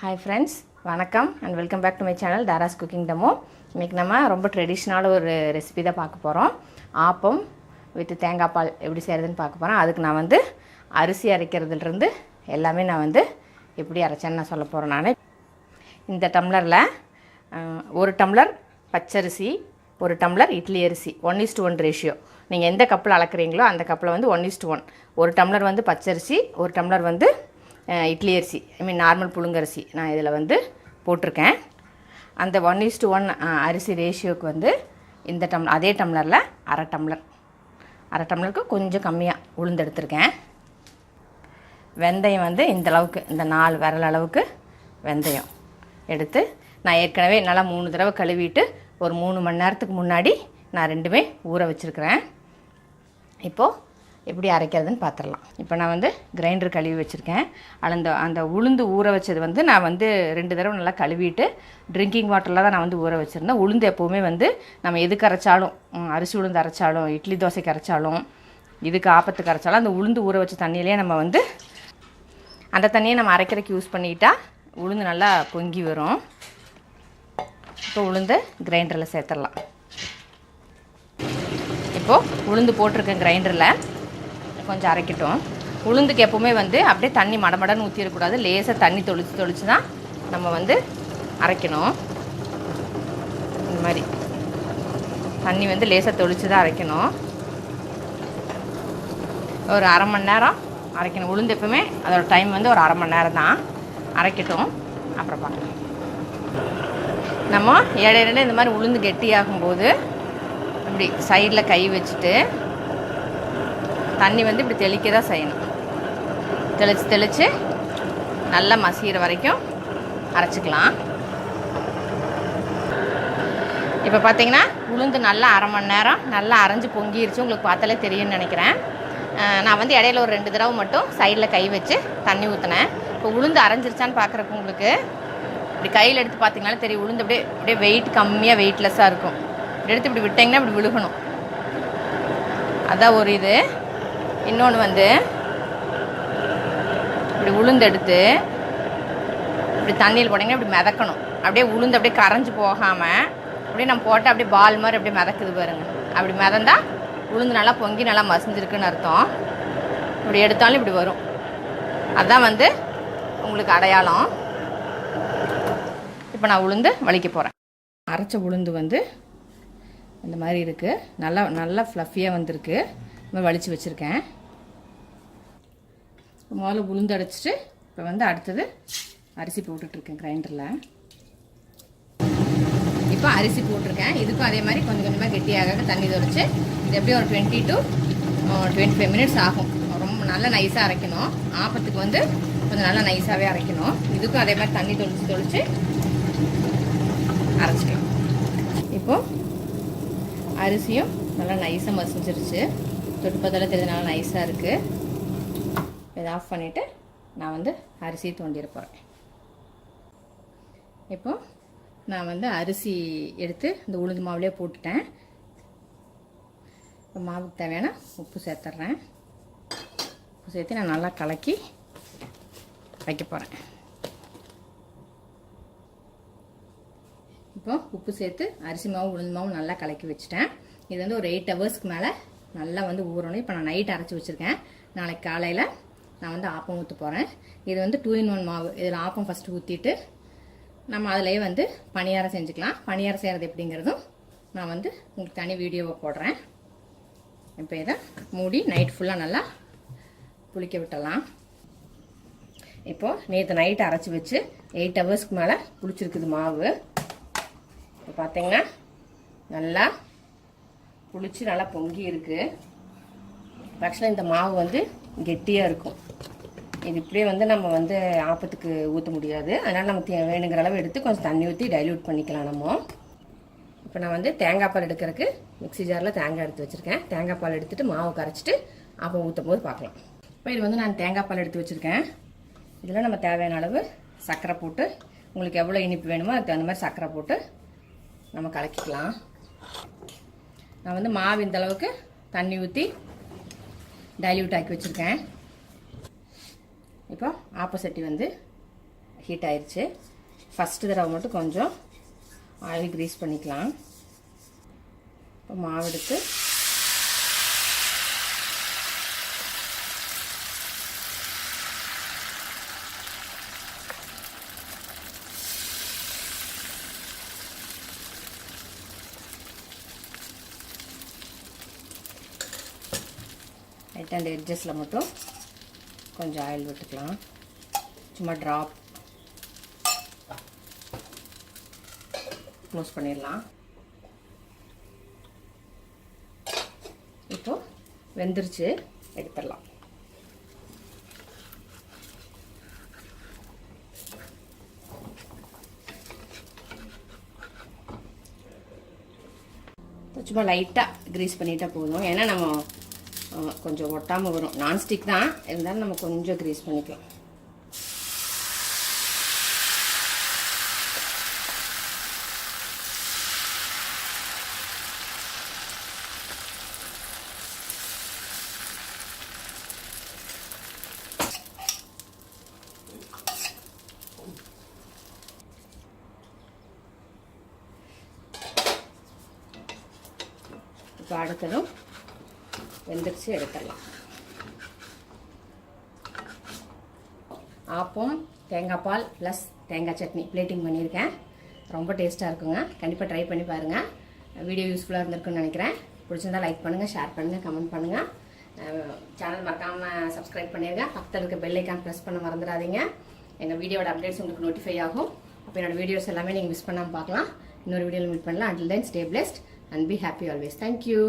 Hi friends, வணக்கம் and welcome back to my channel Dara's Cooking Demo. இன்னைக்கு நம்ம ரொம்ப ட்ரெடிஷனல் ஒரு ரெசிபி தான் பார்க்க போறோம். ஆப்பம் வித் தேங்காய் பால் எப்படி செய்யறதுன்னு பார்க்க போறோம். அதுக்கு நான் வந்து அரிசி அரைக்கிறதுல இருந்து எல்லாமே நான் வந்து எப்படி அரைச்சேன்னு நான் சொல்ல போறேன். நான் இந்த டம்ளர்ல ஒரு டம்ளர் பச்சரிசி, ஒரு டம்ளர் இட்லி அரிசி 1:1 ரேஷியோ. நீங்கள் எந்த கப்பில் அளக்குறீங்களோ அந்த கப்பில் வந்து 1:1. ஒரு டம்ளர் வந்து பச்சரிசி, ஒரு டம்ளர் வந்து இட்லி அரிசி, நார்மல் புழுங்கரிசி நான் இதில் வந்து போட்டிருக்கேன். அந்த 1:1 அரிசி ரேஷியோக்கு வந்து இந்த அதே டம்ளரில் அரை டம்ளருக்கு கொஞ்சம் கம்மியாக உளுந்து எடுத்திருக்கேன். வெந்தயம் வந்து இந்த அளவுக்கு, இந்த 4 விரல் அளவுக்கு வெந்தயம் எடுத்து நான் ஏற்கனவே நல்லா 3 தடவை கழுவிட்டு ஒரு 3 மணி நேரத்துக்கு முன்னாடி நான் ரெண்டுமே ஊற வச்சுருக்கிறேன். இப்போது எப்படி அரைக்கிறதுன்னு பார்த்துடலாம். இப்போ நான் வந்து கிரைண்டர் கழுவி வச்சுருக்கேன். அந்த உளுந்து ஊற வச்சது வந்து நான் வந்து 2 தடவை நல்லா கழுவிட்டு ட்ரிங்கிங் வாட்டரில் தான் நான் வந்து ஊற வச்சுருந்தேன். உளுந்து எப்போவுமே வந்து நம்ம எதுக்கு அரைச்சாலும், அரிசி உளுந்து அரைச்சாலும், இட்லி தோசைக்கு அரைச்சாலும், இதுக்கு ஆப்பத்துக்கு அரைச்சாலும் அந்த உளுந்து ஊற வச்ச தண்ணியிலே நம்ம வந்து அந்த தண்ணியை நம்ம அரைக்கிறதுக்கு யூஸ் பண்ணிக்கிட்டா உளுந்து நல்லா பொங்கி வரும். இப்போ உளுந்து கிரைண்டரில் சேர்த்துடலாம். இப்போது உளுந்து போட்டிருக்கேன் கிரைண்டரில், கொஞ்சம் அரைக்கட்டும். உளுந்துக்கு எப்போவுமே வந்து அப்படியே தண்ணி மடமடன்னு ஊற்றிடக்கூடாது. லேசாக தண்ணி தொளிச்சு தான் நம்ம வந்து அரைக்கணும். இந்த மாதிரி தண்ணி வந்து லேசாக தொளிச்சு தான் அரைக்கணும். ஒரு அரை மணி நேரம் அரைக்கணும். உளுந்து எப்பவுமே அதோட டைம் வந்து ஒரு அரை மணி நேரம் தான். அரைக்கட்டும், அப்புறம் பார்க்கலாம். நம்ம இடையில இந்த மாதிரி உளுந்து கெட்டியாகும்போது இப்படி சைடில் கை வச்சுட்டு தண்ணி வந்து இப்படி தெளிக்க தான் செய்யணும். தெளித்து நல்லா மசிகிற வரைக்கும் அரைச்சிக்கலாம். இப்போ பார்த்தீங்கன்னா உளுந்து நல்லா அரை மணி நேரம் நல்லா அரைஞ்சி பொங்கிருச்சு. உங்களுக்கு பார்த்தாலே தெரியும்னு நினைக்கிறேன். நான் வந்து இடையில ஒரு 2 தடவை மட்டும் சைடில் கை வச்சு தண்ணி ஊற்றினேன். இப்போ உளுந்து அரைஞ்சிருச்சான்னு பார்க்குறக்கு உங்களுக்கு இப்படி கையில் எடுத்து பார்த்தீங்கனாலே தெரியும். உளுந்து அப்படியே வெயிட் கம்மியாக வெயிட்லெஸ்ஸாக இருக்கும். இப்படி எடுத்து இப்படி விட்டிங்கன்னா இப்படி விழுகணும். அதான் ஒரு இது. இன்னொன்று வந்து இப்படி உளுந்து எடுத்து இப்படி தண்ணியில் போட்டிங்கன்னா இப்படி மிதக்கணும். அப்படியே உளுந்து அப்படியே கரைஞ்சி போகாமல் அப்படியே நம்ம போட்டால் அப்படியே பால் மாதிரி அப்படியே மிதக்குது பாருங்க. அப்படி மிதந்தா உளுந்து நல்லா பொங்கி நல்லா மசிஞ்சிருக்குன்னு அர்த்தம். இப்படி எடுத்தாலும் இப்படி வரும். அதுதான் வந்து உங்களுக்கு அடையாளம். இப்போ நான் உளுந்து வலிக்க போகிறேன். அரைச்ச உளுந்து வந்து இந்த மாதிரி இருக்குது. நல்லா ஃப்ளஃபியாக வந்திருக்கு. வலிச்சு வச்சுருக்கேன். முதல்ல உளுந்து அடைச்சிட்டு இப்போ வந்து அடுத்தது அரிசி போட்டுட்ருக்கேன் கிரைண்டரில். இப்போ அரிசி போட்டிருக்கேன். இதுக்கும் அதே மாதிரி கொஞ்சம் கொஞ்சமாக கெட்டியாக தண்ணி தொளிச்சு இது எப்படியும் ஒரு 20 to 25 மினிட்ஸ் ஆகும். ரொம்ப நல்லா நைஸாக அரைக்கணும். ஆப்பத்துக்கு வந்து கொஞ்சம் நல்லா நைஸாகவே அரைக்கணும். இதுக்கும் அதே மாதிரி தண்ணி தொளிச்சு அரைச்சிக்கலாம். இப்போது அரிசியும் நல்லா நைஸாக மசிஞ்சிருச்சு. தொட்டு பார்த்தாலே தெரிஞ்ச நல்லா நைஸாக இருக்குது. இதை ஆஃப் பண்ணிவிட்டு நான் வந்து அரிசி தோண்டிட போகிறேன். இப்போது நான் வந்து அரிசி எடுத்து இந்த உளுந்து மாவுலேயே போட்டுட்டேன். இப்போ மாவுக்கு தேவையான உப்பு சேர்த்துட்றேன். உப்பு சேர்த்து நான் நல்லா கலக்கி வைக்க போகிறேன். இப்போ உப்பு சேர்த்து அரிசி மாவு உளுந்து மாவு நல்லா கலக்கி வச்சுட்டேன். இது வந்து ஒரு 8 ஹவர்ஸ்க்கு மேலே நல்லா வந்து ஊறணும். இப்போ நான் நைட் அரைச்சி வச்சுருக்கேன். நாளைக்கு காலையில் நான் வந்து ஆப்பம் ஊற்ற போகிறேன். இது வந்து 2-in-1 மாவு. இதில் ஆப்பம் ஃபஸ்ட்டு ஊற்றிட்டு நம்ம அதிலேயே வந்து பணியாரம் செஞ்சுக்கலாம். பணியாரம் செய்கிறது எப்படிங்கிறதும் நான் வந்து உங்களுக்கு தனி வீடியோவை போடுறேன். இப்போ இதை மூடி நைட் ஃபுல்லாக நல்லா புளிக்க விட்டலாம். இப்போது நேற்று நைட்டு அரைச்சி வச்சு 8 ஹவர்ஸ்க்கு மேலே புளிச்சிருக்குது மாவு. இப்போ பார்த்தீங்கன்னா நல்லா புளிச்சு நல்லா பொங்கி இருக்குது. ஆக்சுவலாக இந்த மாவு வந்து கெட்டியாக இருக்கும். இது இப்படியே வந்து நம்ம வந்து ஆப்பத்துக்கு ஊற்ற முடியாது. அதனால் நம்ம வேணுங்கிற அளவு எடுத்து கொஞ்சம் தண்ணி ஊற்றி டைல்யூட் பண்ணிக்கலாம் நம்ம. இப்போ நான் வந்து தேங்காய் பால் எடுக்கிறதுக்கு மிக்ஸி ஜாரில் தேங்காய் எடுத்து வச்சுருக்கேன். தேங்காய் பால் எடுத்துகிட்டு மாவு கரைச்சிட்டு ஆப்பம் ஊற்றும் போது பார்க்கலாம். இப்போ இது வந்து நான் தேங்காய் பால் எடுத்து வச்சுருக்கேன். இதில் நம்ம தேவையான அளவு சர்க்கரை போட்டு, உங்களுக்கு எவ்வளோ இனிப்பு வேணுமோ அதுக்கு தகுந்த மாதிரி சர்க்கரை போட்டு நம்ம கலக்கிக்கலாம். நான் வந்து மாவு இந்த அளவுக்கு தண்ணி ஊற்றி டைல்யூட் ஆக்கி வச்சுருக்கேன். இப்போ ஆப்ப சட்டி வந்து ஹீட் ஆயிடுச்சு. ஃபஸ்ட்டு தடவை மட்டும் கொஞ்சம் ஆயில் க்ரீஸ் பண்ணிக்கலாம். இப்போ மாவு எடுத்து ரைட் அண்ட் எட்ஜஸில் மட்டும் கொஞ்சம் ஆயில் விட்டுக்கலாம். சும்மா ட்ராப் க்ளோஸ் பண்ணிடலாம். இப்போ வெந்துருச்சு, எடுத்துடலாம். சும்மா லைட்டாக க்ரீஸ் பண்ணிட்டா போதும். ஏன்னா நம்ம கொஞ்சம் ஒட்டாமல் வரும். நான்ஸ்டிக் தான் இருந்தாலும் நம்ம கொஞ்சம் க்ரீஸ் பண்ணிக்கலாம். இப்போ அடுத்ததும் வெந்துருச்சு, எடுத்துடலாம். ஆப்பம் தேங்காய் பால் ப்ளஸ் தேங்காய் சட்னி பிளேட்டிங் பண்ணியிருக்கேன். ரொம்ப டேஸ்ட்டாக இருக்குங்க. கண்டிப்பாக ட்ரை பண்ணி பாருங்கள். வீடியோ யூஸ்ஃபுல்லாக இருந்திருக்குன்னு நினைக்கிறேன். பிடிச்சிருந்தால் லைக் பண்ணுங்கள், ஷேர் பண்ணுங்கள், கமெண்ட் பண்ணுங்கள். சேனல் மறக்காமல் சப்ஸ்கிரைப் பண்ணிடுங்க. பக்கத்தில் இருக்க பெல் ஐக்கான் ப்ரெஸ் பண்ண மறந்துடாதீங்க. எங்கள் வீடியோட அப்டேட்ஸ் உங்களுக்கு நோட்டிஃபை ஆகும். அப்போ என்னோடய வீடியோஸ் எல்லாமே நீங்கள் மிஸ் பண்ணாமல் பார்க்கலாம். இன்னொரு வீடியோவில் மீட் பண்ணலாம். Until then, stay blessed and be happy always. Thank you.